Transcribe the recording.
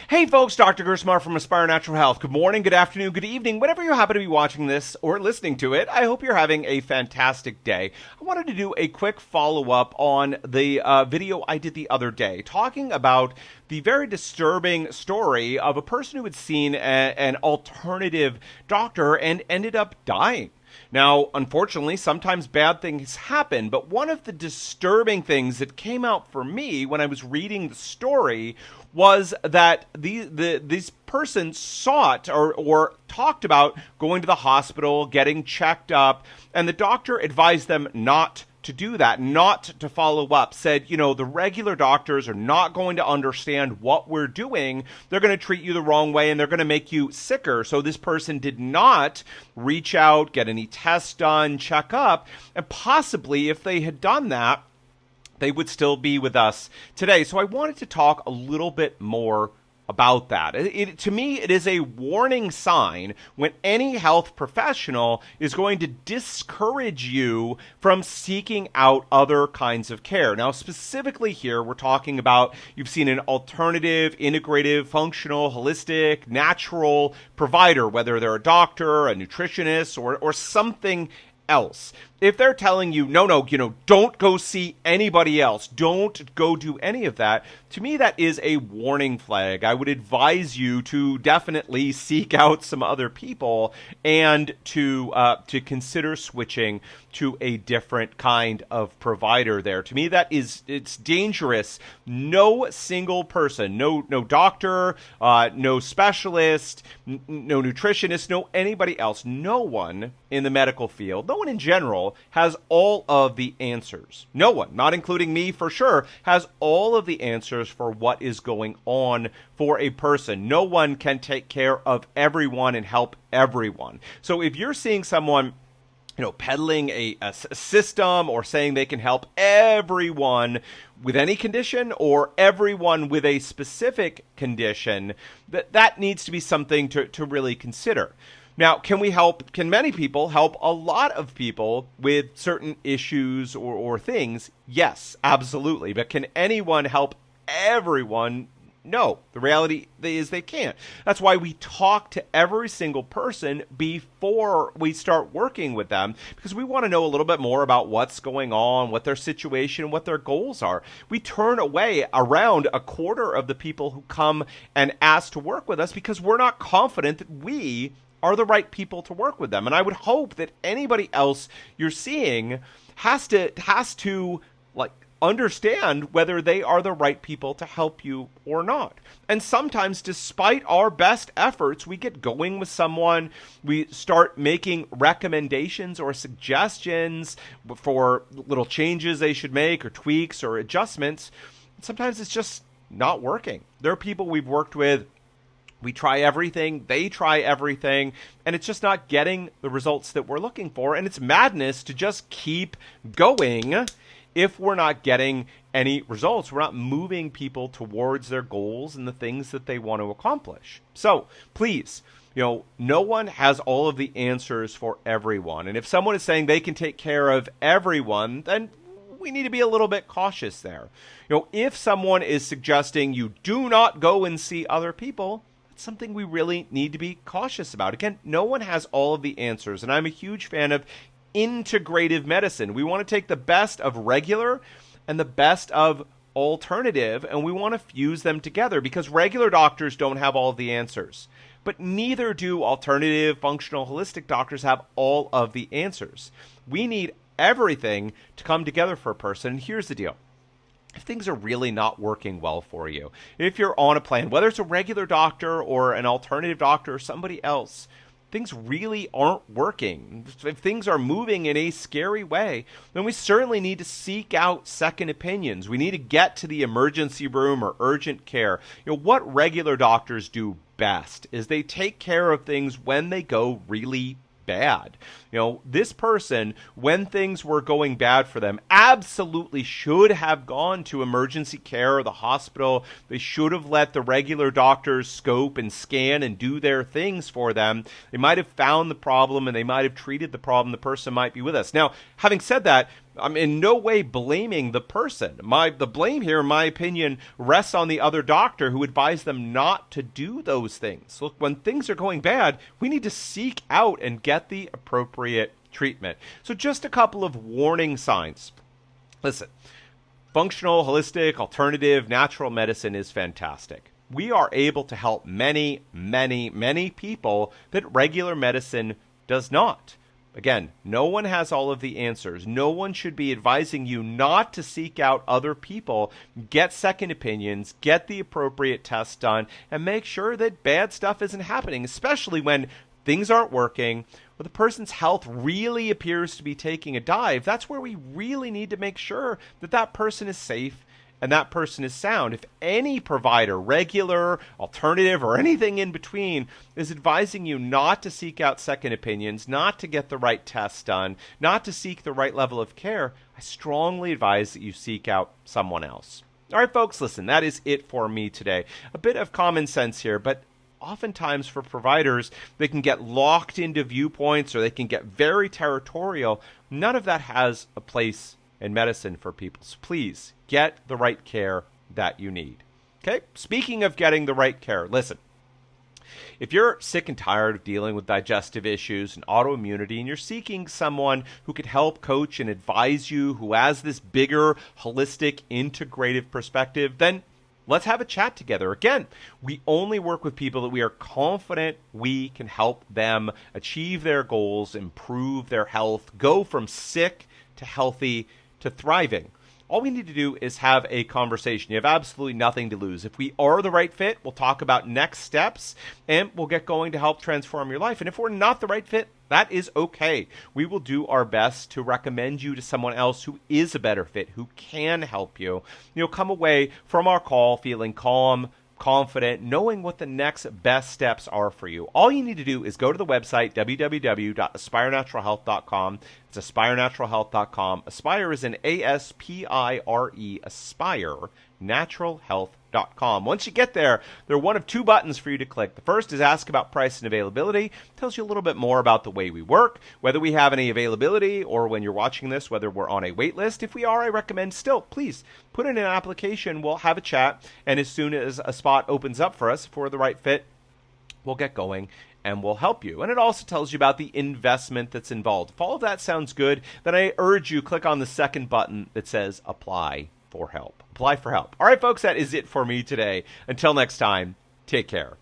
Hey folks, Dr. Gerstmar from Aspire Natural Health. Good morning, good afternoon, good evening, whenever you happen to be watching this or listening to it. I hope you're having a fantastic day. I wanted to do a quick follow-up on the video I did the other day, talking about the very disturbing story of a person who had seen an alternative doctor and ended up dying. Now, unfortunately, sometimes bad things happen, but one of the disturbing things that came out for me when I was reading the story was that this person sought or talked about going to the hospital, getting checked up, and the doctor advised them not to do that, not to follow up, said, the regular doctors are not going to understand what we're doing. They're going to treat you the wrong way and they're going to make you sicker. So this person did not reach out, get any tests done, check up, and possibly if they had done that, they would still be with us today. So I wanted to talk a little bit more about that. To me, it is a warning sign when any health professional is going to discourage you from seeking out other kinds of care. Now, specifically here, we're talking about you've seen an alternative, integrative, functional, holistic, natural provider, whether they're a doctor, a nutritionist, or something else. If they're telling you, no, don't go see anybody else, don't go do any of that, to me that is a warning flag. I would advise you to definitely seek out some other people and to consider switching to a different kind of provider there. To me, it's dangerous. No single person, no doctor, no specialist, no nutritionist, no anybody else, no one in the medical field, no one in general has all of the answers. No one, not including me for sure, has all of the answers for what is going on for a person. No one can take care of everyone and help everyone. So if you're seeing someone peddling a system or saying they can help everyone with any condition or everyone with a specific condition, that needs to be something to really consider. Now, can many people help a lot of people with certain issues or things? Yes, absolutely. But can anyone help everyone? No, the reality is they can't. That's why we talk to every single person before we start working with them, because we want to know a little bit more about what's going on, what their situation, what their goals are. We turn away around a quarter of the people who come and ask to work with us because we're not confident that we are the right people to work with them. And I would hope that anybody else you're seeing has to understand whether they are the right people to help you or not. And sometimes, despite our best efforts, we get going with someone, we start making recommendations or suggestions for little changes they should make or tweaks or adjustments. Sometimes it's just not working. There are people we've worked with, we try everything, they try everything, and it's just not getting the results that we're looking for. And it's madness to just keep going if we're not getting any results. We're not moving people towards their goals and the things that they want to accomplish. So please, no one has all of the answers for everyone. And if someone is saying they can take care of everyone, then we need to be a little bit cautious there. If someone is suggesting you do not go and see other people, something we really need to be cautious about. Again, no one has all of the answers, and I'm a huge fan of integrative medicine. We want to take the best of regular and the best of alternative, and we want to fuse them together because regular doctors don't have all of the answers, but neither do alternative, functional, holistic doctors have all of the answers. We need everything to come together for a person, and here's the deal. If things are really not working well for you, if you're on a plan, whether it's a regular doctor or an alternative doctor or somebody else, things really aren't working, if things are moving in a scary way, then we certainly need to seek out second opinions. We need to get to the emergency room or urgent care. What regular doctors do best is they take care of things when they go really bad. This person, when things were going bad for them, absolutely should have gone to emergency care or the hospital. They should have let the regular doctors scope and scan and do their things for them. They might have found the problem and they might have treated the problem. The person might be with us. Now, having said that, I'm in no way blaming the person. The blame here, in my opinion, rests on the other doctor who advised them not to do those things. Look, when things are going bad, we need to seek out and get the appropriate treatment. So just a couple of warning signs. Listen, functional, holistic, alternative, natural medicine is fantastic. We are able to help many, many, many people that regular medicine does not. Again, no one has all of the answers. No one should be advising you not to seek out other people, get second opinions, get the appropriate tests done, and make sure that bad stuff isn't happening, especially when things aren't working, or the person's health really appears to be taking a dive. That's where we really need to make sure that that person is safe and that person is sound. If any provider, regular, alternative, or anything in between, is advising you not to seek out second opinions, not to get the right tests done, not to seek the right level of care, I strongly advise that you seek out someone else. All right, folks, listen, that is it for me today. A bit of common sense here, but oftentimes for providers, they can get locked into viewpoints or they can get very territorial. None of that has a place in medicine for people. So please get the right care that you need. Okay? Speaking of getting the right care, listen. If you're sick and tired of dealing with digestive issues and autoimmunity and you're seeking someone who could help coach and advise you, who has this bigger, holistic, integrative perspective, then let's have a chat together. Again, we only work with people that we are confident we can help them achieve their goals, improve their health, go from sick to healthy to thriving. All we need to do is have a conversation. You have absolutely nothing to lose. If we are the right fit, we'll talk about next steps and we'll get going to help transform your life. And if we're not the right fit, that is okay. We will do our best to recommend you to someone else who is a better fit, who can help you. You'll come away from our call feeling calm, confident, knowing what the next best steps are for you. All you need to do is go to the website, www.aspirenaturalhealth.com. It's aspirenaturalhealth.com. Aspire is an A-S-P-I-R-E, Aspire, naturalhealth.com. Once you get there, there are one of two buttons for you to click. The first is Ask About Price and Availability. It tells you a little bit more about the way we work, whether we have any availability, or when you're watching this, whether we're on a wait list. If we are, I recommend still, please put in an application. We'll have a chat, and as soon as a spot opens up for us for the right fit, we'll get going and we'll help you. And it also tells you about the investment that's involved. If all of that sounds good, then I urge you click on the second button that says Apply for Help. Apply for help. All right, folks, that is it for me today. Until next time, take care.